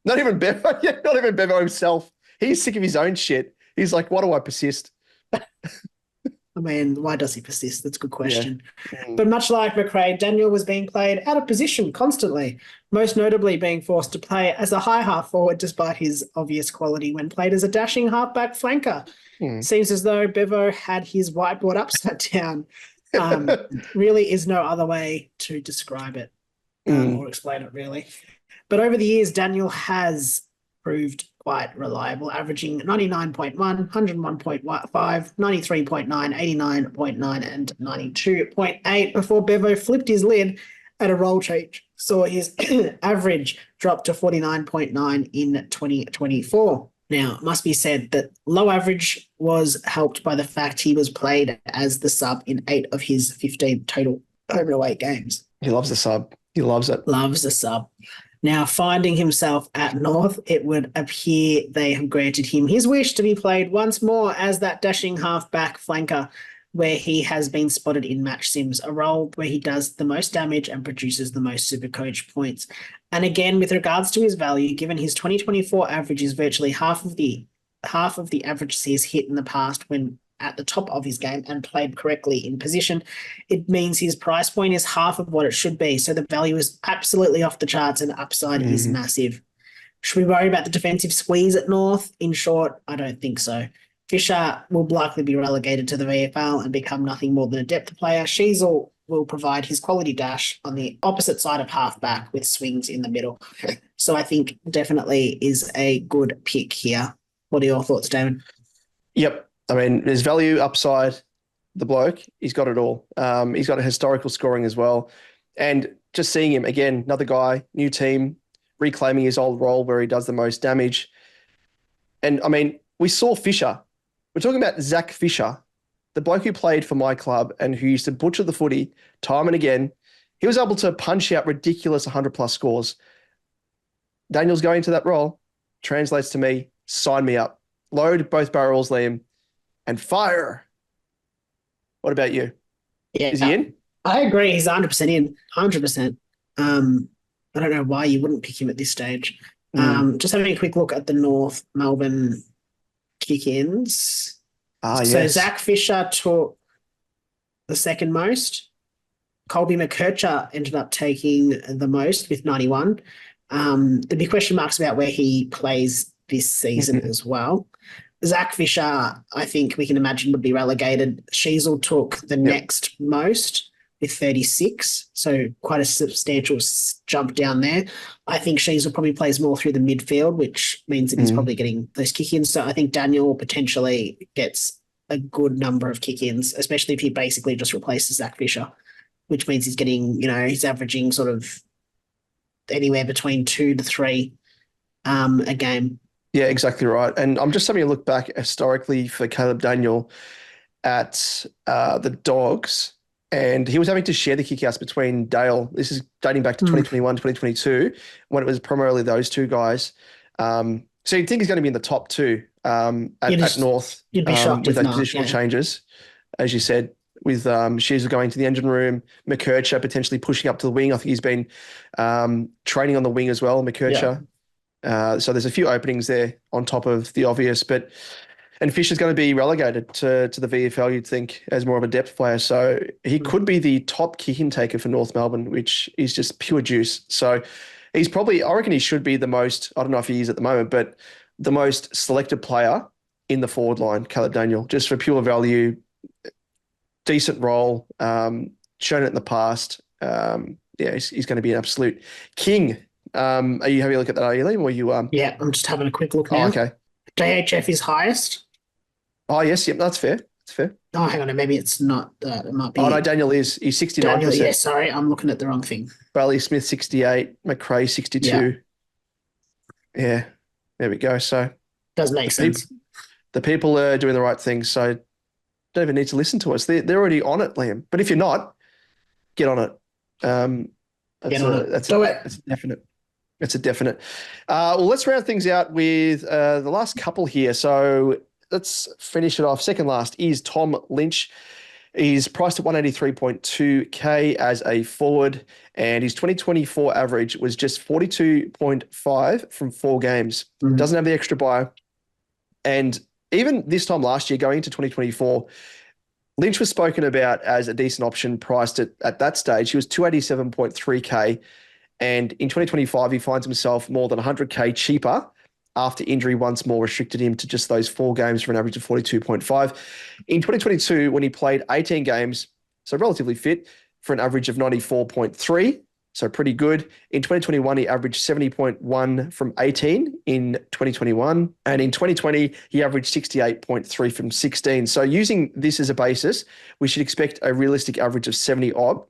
Not even Bevo. Not even Bevo himself. He's sick of his own shit. He's like, why do I persist? I mean, why does he persist? That's a good question. But much like MACRAE, Daniel was being played out of position constantly, most notably being forced to play as a high half forward despite his obvious quality when played as a dashing halfback flanker. Seems as though Bevo had his whiteboard upside down. Really is no other way to describe it or explain it, really. But over the years, Daniel has proved quite reliable, averaging 99.1, 101.5, 93.9, 89.9, and 92.8 before Bevo flipped his lid at a role change. Saw his average drop to 49.9 in 2024. Now, it must be said that low average was helped by the fact he was played as the sub in 8 of his 15 total home and away games. He loves the sub. He loves it. Loves the sub. Now, finding himself at North, it would appear they have granted him his wish to be played once more as that dashing half-back flanker, where he has been spotted in match sims, a role where he does the most damage and produces the most Supercoach points. And again, with regards to his value, given his 2024 average is virtually half of the averages he's hit in the past when at the top of his game and played correctly in position, it means his price point is half of what it should be. So the value is absolutely off the charts and the upside is massive. Should we worry about the defensive squeeze at North? In short, I don't think so. Fisher will likely be relegated to the VFL and become nothing more than a depth player. Sheasel will provide his quality dash on the opposite side of halfback with swings in the middle. So I think definitely is a good pick here. What are your thoughts, Damon? Yep. I mean, there's value, upside, the bloke, he's got it all. He's got a historical scoring as well. And just seeing him, again, another guy, new team, reclaiming his old role where he does the most damage. And, I mean, we saw Fisher. We're talking about Zach Fisher, the bloke who played for my club and who used to butcher the footy time and again. He was able to punch out ridiculous 100-plus scores. Daniel's going to that role. Translates to me, sign me up. Load both barrels, Liam, and fire. What about you? Yeah, Is he in? I agree. He's 100% in. 100%. I don't know why you wouldn't pick him at this stage. Just having a quick look at the North Melbourne kick-ins. So yes. Zach Fisher took the second most. Colby McKercher ended up taking the most with 91. There'd be question marks about where he plays this season as well. Zach Fisher, I think we can imagine, would be relegated. Sheasel took the next most with 36, so quite a substantial jump down there. I think Sheasel probably plays more through the midfield, which means that he's probably getting those kick-ins. So I think Daniel potentially gets a good number of kick-ins, especially if he basically just replaces Zach Fisher, which means he's getting, he's averaging sort of anywhere between 2 to 3 a game. Yeah, exactly right. And I'm just having a look back historically for Caleb Daniel at the Dogs, and he was having to share the kickouts between Dale. This is dating back to 2021, 2022, when it was primarily those two guys. So you'd think he's going to be in the top 2 at North you'd be shocked with if those not, positional changes, as you said, with Shearer going to the engine room, McKercher potentially pushing up to the wing. I think he's been training on the wing as well, McKercher. So there's a few openings there on top of the obvious, and Fisher's going to be relegated to the VFL, you'd think, as more of a depth player. So he could be the top kick-in taker for North Melbourne, which is just pure juice. So he's probably, I reckon he should be the most, I don't know if he is at the moment, but the most selected player in the forward line, Caleb Daniel, just for pure value, decent role, shown it in the past. He's going to be an absolute king. Are you having a look at that, are you, Liam? Or you? Yeah, I'm just having a quick look now. Oh, okay. JHF is highest. Oh, yes. Yep. That's fair. That's fair. Oh, hang on. Maybe it's not that. It might be. Oh, no, Daniel is. He's 69%. Daniel, yeah, sorry. I'm looking at the wrong thing. Bailey Smith, 68. MACRAE, 62. Yeah. There we go. So. Does make sense. The people are doing the right thing. So don't even need to listen to us. They're already on it, Liam. But if you're not, get on it. That's a definite. It's a definite. Well, let's round things out with the last couple here. So let's finish it off. Second last is Tom Lynch. He's priced at 183.2K as a forward, and his 2024 average was just 42.5 from 4 games. Doesn't have the extra bye. And even this time last year, going into 2024, Lynch was spoken about as a decent option priced at that stage. He was 287.3K. And in 2025, he finds himself more than 100K cheaper after injury once more restricted him to just those 4 games for an average of 42.5. In 2022, when he played 18 games, so relatively fit, for an average of 94.3, so pretty good. In 2021, he averaged 70.1 from 18 in 2021. And in 2020, he averaged 68.3 from 16. So using this as a basis, we should expect a realistic average of 70 odd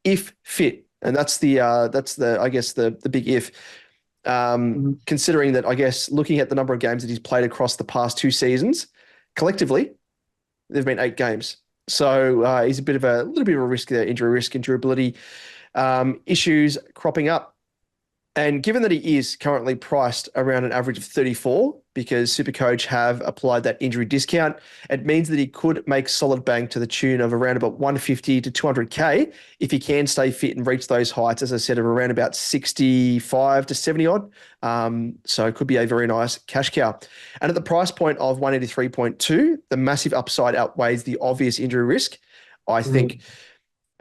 if fit. And that's the I guess the big if. Considering that, I guess, looking at the number of games that he's played across the past 2 seasons, collectively, there've been 8 games. So he's a little bit of a risk there, injury risk and durability issues cropping up. And given that he is currently priced around an average of 34, because SuperCoach have applied that injury discount, it means that he could make solid bank to the tune of around about 150 to 200K if he can stay fit and reach those heights, as I said, of around about 65 to 70 odd. So it could be a very nice cash cow. And at the price point of 183.2, the massive upside outweighs the obvious injury risk, I think.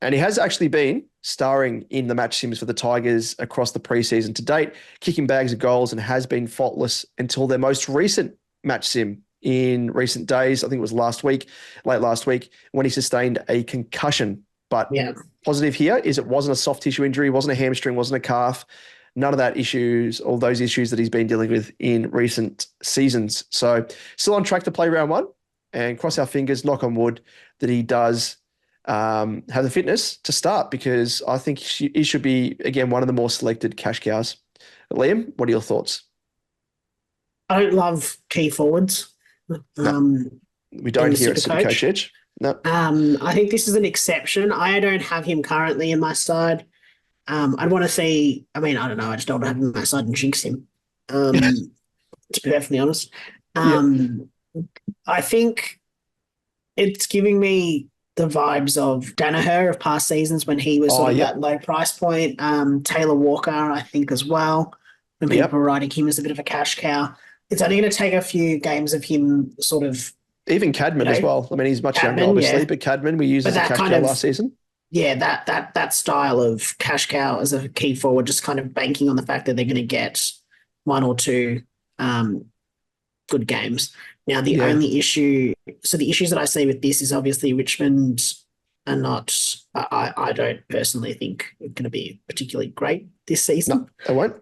And he has actually been starring in the match sims for the Tigers across the preseason to date, kicking bags of goals, and has been faultless until their most recent match sim in recent days. I think it was late last week, when he sustained a concussion. But positive here is it wasn't a soft tissue injury, wasn't a hamstring, wasn't a calf. None of that issues, all those issues that he's been dealing with in recent seasons. So still on track to play round 1, and cross our fingers, knock on wood, that he does have the fitness to start, because I think he should be, again, one of the more selected cash cows. Liam, what are your thoughts? I don't love key forwards. We don't here at SuperCoach Edge. No. I think this is an exception. I don't have him currently in my side. I'd want to see, I don't know, I just don't have him in my side and jinx him, to be perfectly honest. I think it's giving me the vibes of Danaher of past seasons when he was sort of that low price point. Taylor Walker, I think, as well, when people were writing him as a bit of a cash cow. It's only going to take a few games of him sort of... Even Cadman as well. I mean, he's much younger, obviously, but Cadman we used as a cash cow last season. Yeah, that style of cash cow as a key forward, just kind of banking on the fact that they're going to get 1 or 2 good games. Now, the only issue, so the issues that I see with this is obviously Richmond are not, I don't personally think are going to be particularly great this season. No, they won't.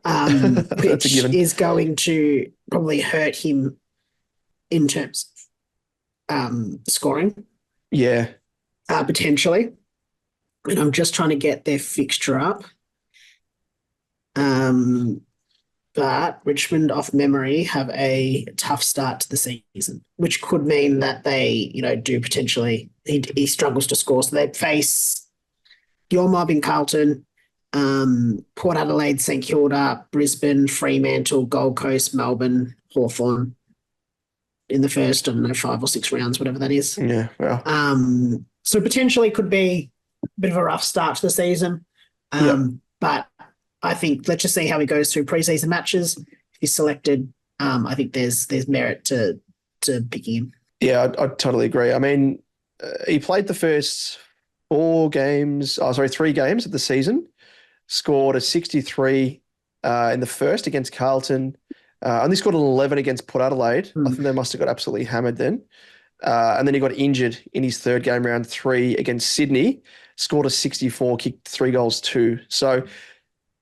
Which is going to probably hurt him in terms of scoring. Yeah. Potentially. And I'm just trying to get their fixture up. But Richmond, off memory, have a tough start to the season, which could mean that they, do potentially, he struggles to score. So they face your mob in Carlton, Port Adelaide, St Kilda, Brisbane, Fremantle, Gold Coast, Melbourne, Hawthorn in the first, 5 or 6 rounds, whatever that is. Yeah, well. So potentially could be a bit of a rough start to the season. But I think let's just see how he goes through preseason matches. If he's selected, I think there's merit to picking him. Yeah, I totally agree. I mean, he played the first 3 games of the season, scored a 63 in the first against Carlton, only scored an 11 against Port Adelaide. I think they must have got absolutely hammered then. And then he got injured in his 3rd game, round 3 against Sydney, scored a 64, kicked 3 goals too. So,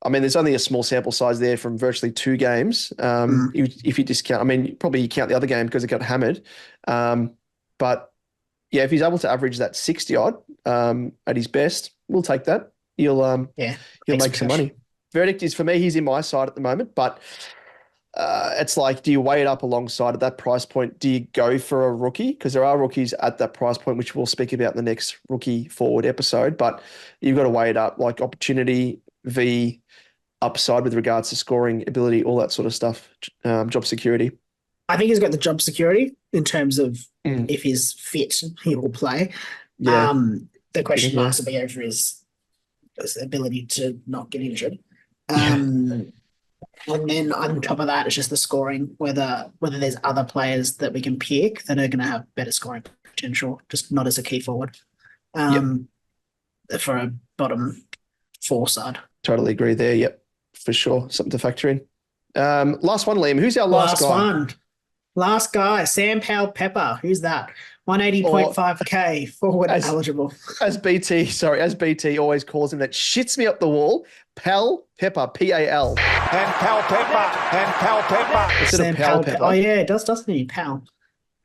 I mean, there's only a small sample size there from virtually 2 games. If you discount, probably you count the other game because it got hammered. But yeah, if he's able to average that 60 odd at his best, we'll take that. He'll make some money. Verdict is, for me, he's in my side at the moment, but it's like, do you weigh it up alongside at that price point? Do you go for a rookie? Because there are rookies at that price point, which we'll speak about in the next rookie forward episode, but you've got to weigh it up, like opportunity v upside with regards to scoring ability, all that sort of stuff, job security. I think he's got the job security in terms of if he's fit, he will play. Yeah. The question marks will be over his ability to not get injured. And then on top of that, it's just the scoring, whether there's other players that we can pick that are going to have better scoring potential, just not as a key forward for a bottom 4 side. Totally agree there. Yep, for sure. Something to factor in. Last one, Liam. Who's our last guy? One. Last guy, Sam Powell-Pepper. Who's that? 180.5k forward eligible. As BT always calls him, that shits me up the wall. POWELL-PEPPER, P-A-L. And Powell-Pepper. Instead of POWELL-PEPPER. Oh yeah, doesn't he? Powell.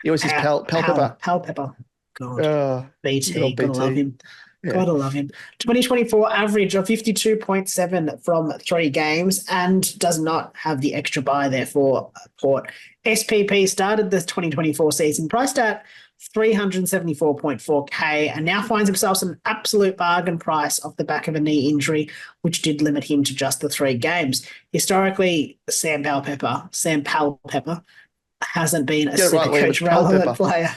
He always says POWELL-PEPPER. Powell-Pepper. God, BT, good old gotta love BT. him. Yeah. Gotta love him. 2024 average of 52.7 from 3 games and does not have the extra bye there for Port. SPP started the 2024 season priced at 374.4k and now finds himself an absolute bargain price off the back of a knee injury, which did limit him to just the 3 games. Historically, Sam Powell-Pepper hasn't been a SuperCoach relevant player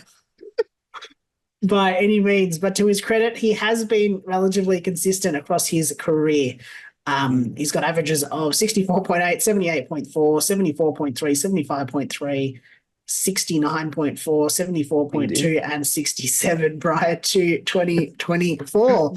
by any means, but to his credit, he has been relatively consistent across his career. He's got averages of 64.8, 78.4, 74.3, 75.3, 69.4, 74.2, and 67 prior to 2024.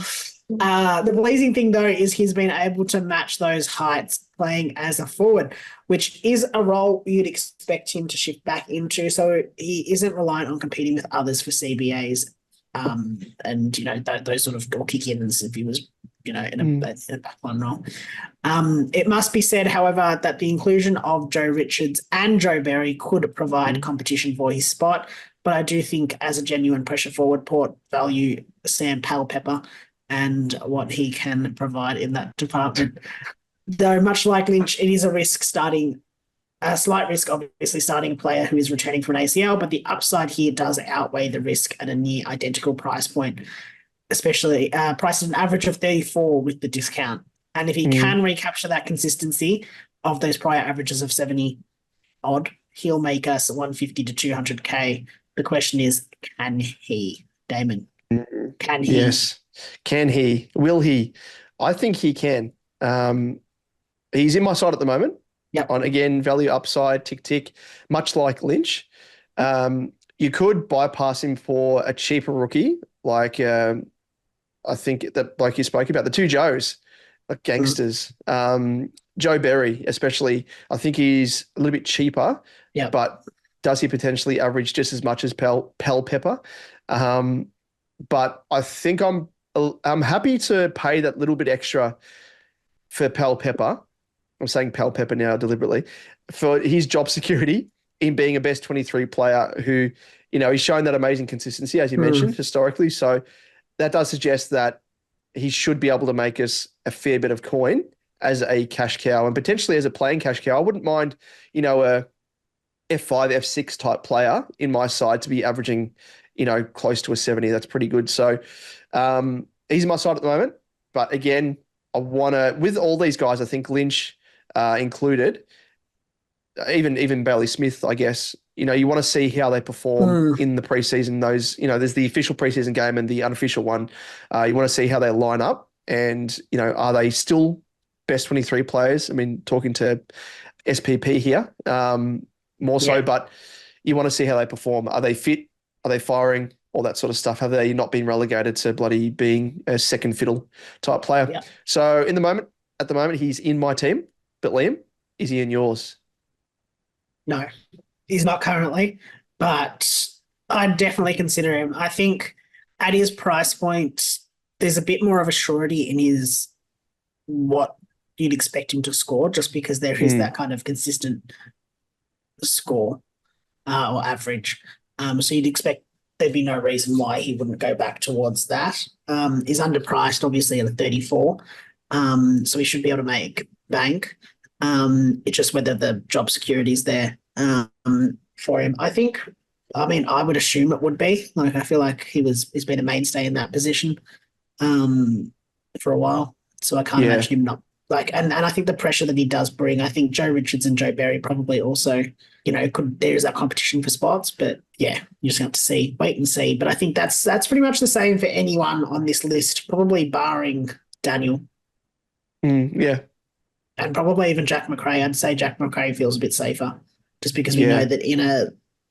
The pleasing thing, though, is he's been able to match those heights playing as a forward, which is a role you'd expect him to shift back into. So he isn't reliant on competing with others for CBAs and, you know, those sort of door kick-ins if he was, you know, in a backline role. It must be said, however, that the inclusion of Joe Richards and Joe Berry could provide competition for his spot. But I do think as a genuine pressure forward, Port value Sam Powell-Pepper and what he can provide in that department. Though much like Lynch, it is a slight risk, obviously, starting a player who is returning from an ACL, but the upside here does outweigh the risk at a near identical price point, especially priced at an average of 34 with the discount. And if he can recapture that consistency of those prior averages of 70 odd, he'll make us 150 to 200k. The question is, can he, Damon? Can he? Yes. Can he? Will he? I think he can. He's in my side at the moment. Yep. On, again, value upside, tick, much like Lynch. You could bypass him for a cheaper rookie, like I think that, like you spoke about, the 2 Joes, like gangsters. Joe Berry, especially, I think he's a little bit cheaper, but does he potentially average just as much as Powell-Pepper? But I think I'm happy to pay that little bit extra for Powell-Pepper. I'm saying Powell-Pepper now deliberately, for his job security in being a best 23 player who, you know, he's shown that amazing consistency, as you mentioned, historically. So that does suggest that he should be able to make us a fair bit of coin as a cash cow and potentially as a playing cash cow. I wouldn't mind, you know, a F5, F6 type player in my side to be averaging, you know, close to a 70. That's pretty good. So he's in my side at the moment. But again, I want to, with all these guys, I think Lynch included, even Bailey Smith, I guess, you know, you want to see how they perform in the preseason. Those, you know, there's the official preseason game and the unofficial one. You want to see how they line up and, you know, are they still best 23 players? I mean, talking to SPP here, more so, but you want to see how they perform. Are they fit? Are they firing? All that sort of stuff. Have they not been relegated to bloody being a second fiddle type player? Yeah. So at the moment, he's in my team. But Liam, is he in yours? No, he's not currently, but I'd definitely consider him. I think at his price point, there's a bit more of a surety in his what you'd expect him to score, just because there is that kind of consistent score or average. So you'd expect there'd be no reason why he wouldn't go back towards that. He's underpriced, obviously, at 34. So he should be able to make bank. It's just whether the job security is there for him. I would assume it would be. Like, I feel like he's been a mainstay in that position for a while. So I can't imagine him not. And I think the pressure that he does bring, I think Joe Richards and Joe Berry probably also, you know, there's that competition for spots. But yeah, you just have to wait and see. But I think that's pretty much the same for anyone on this list, probably barring Daniel. Yeah. And probably even Jack MACRAE. I'd say Jack MACRAE feels a bit safer, just because we know that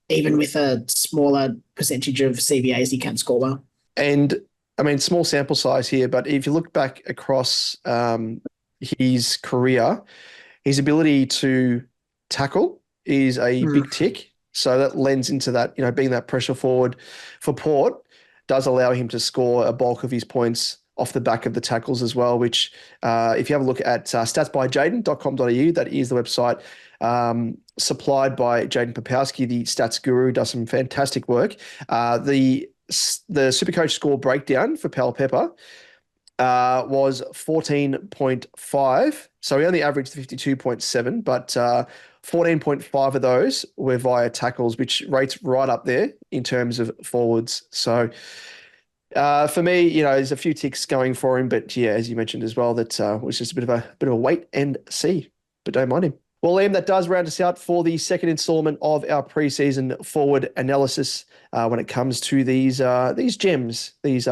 even with a smaller percentage of CBAs, he can score well. And I mean, small sample size here, but if you look back across his career, his ability to tackle is a big tick. So that lends into that, being that pressure forward for Port does allow him to score a bulk of his points off the back of the tackles as well, which if you have a look at statsbyjaden.com.au, that is the website supplied by Jaden Popowski, the stats guru, does some fantastic work. The SuperCoach score breakdown for POWELL-PEPPER was 14.5. So he only averaged 52.7, but 14.5 of those were via tackles, which rates right up there in terms of forwards. So for me, there's a few ticks going for him, but yeah, as you mentioned as well, that was just a bit of a wait and see, but don't mind him. Well, Liam, that does round us out for the second installment of our preseason forward analysis when it comes to these gems, these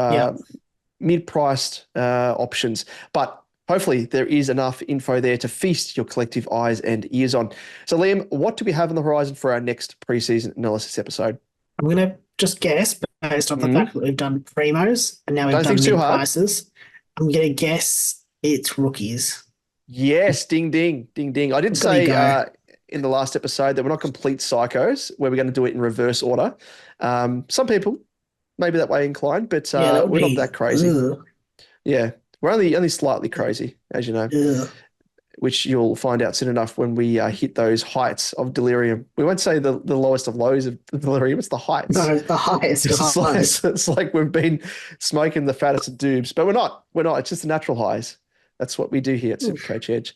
mid-priced options. But hopefully there is enough info there to feast your collective eyes and ears on. So, Liam, what do we have on the horizon for our next preseason analysis episode? I'm going to just guess based on the fact that we've done primos and now we've done mid-prices. I'm going to guess it's rookies. Yes, ding, ding, ding, ding. I did say in the last episode that we're not complete psychos, where we're going to do it in reverse order. Some people maybe that way inclined, but we're not that crazy. Ugh. Yeah, we're only slightly crazy, as you know, which you'll find out soon enough when we hit those heights of delirium. We won't say the lowest of lows of delirium, it's the heights. No, the highest. It's like we've been smoking the fattest of doobs, but we're not. It's just the natural highs. That's what we do here at SuperCoach Edge.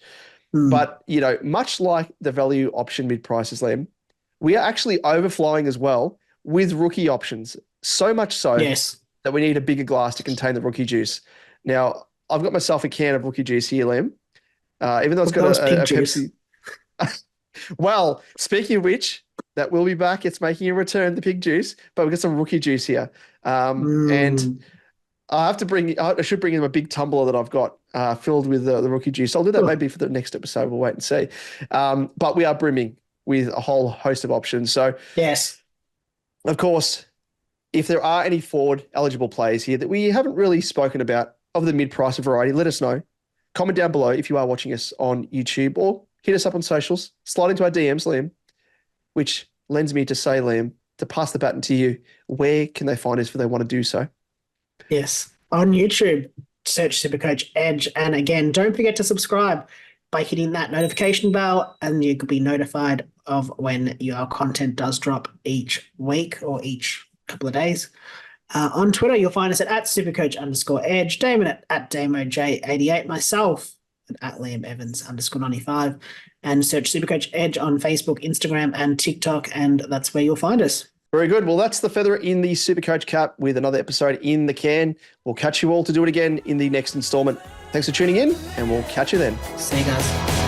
But, much like the value option mid-prices, Liam, we are actually overflowing as well with rookie options. So much so that we need a bigger glass to contain the rookie juice. Now, I've got myself a can of rookie juice here, Liam. Even though it's got a Pepsi. Well, speaking of which, that will be back. It's making a return, the pig juice, but we've got some rookie juice here. And I should bring in a big tumbler that I've got filled with the rookie juice. I'll do that maybe for the next episode. We'll wait and see. But we are brimming with a whole host of options. So, yes, of course, if there are any forward eligible players here that we haven't really spoken about of the mid-price variety, let us know. Comment down below if you are watching us on YouTube, or hit us up on socials. Slide into our DMs, Liam, which lends me to say, Liam, to pass the baton to you. Where can they find us if they want to do so? Yes, on YouTube, search SuperCoach Edge. And again, don't forget to subscribe by hitting that notification bell, and you could be notified of when your content does drop each week or each couple of days. On Twitter, you'll find us at @SuperCoach_Edge, Damon at DamoJ88, myself at LiamEvans_95, and search SuperCoach Edge on Facebook, Instagram, and TikTok, and that's where you'll find us. Very good. Well, that's the feather in the SuperCoach cap with another episode in the can. We'll catch you all to do it again in the next installment. Thanks for tuning in, and we'll catch you then. See you guys.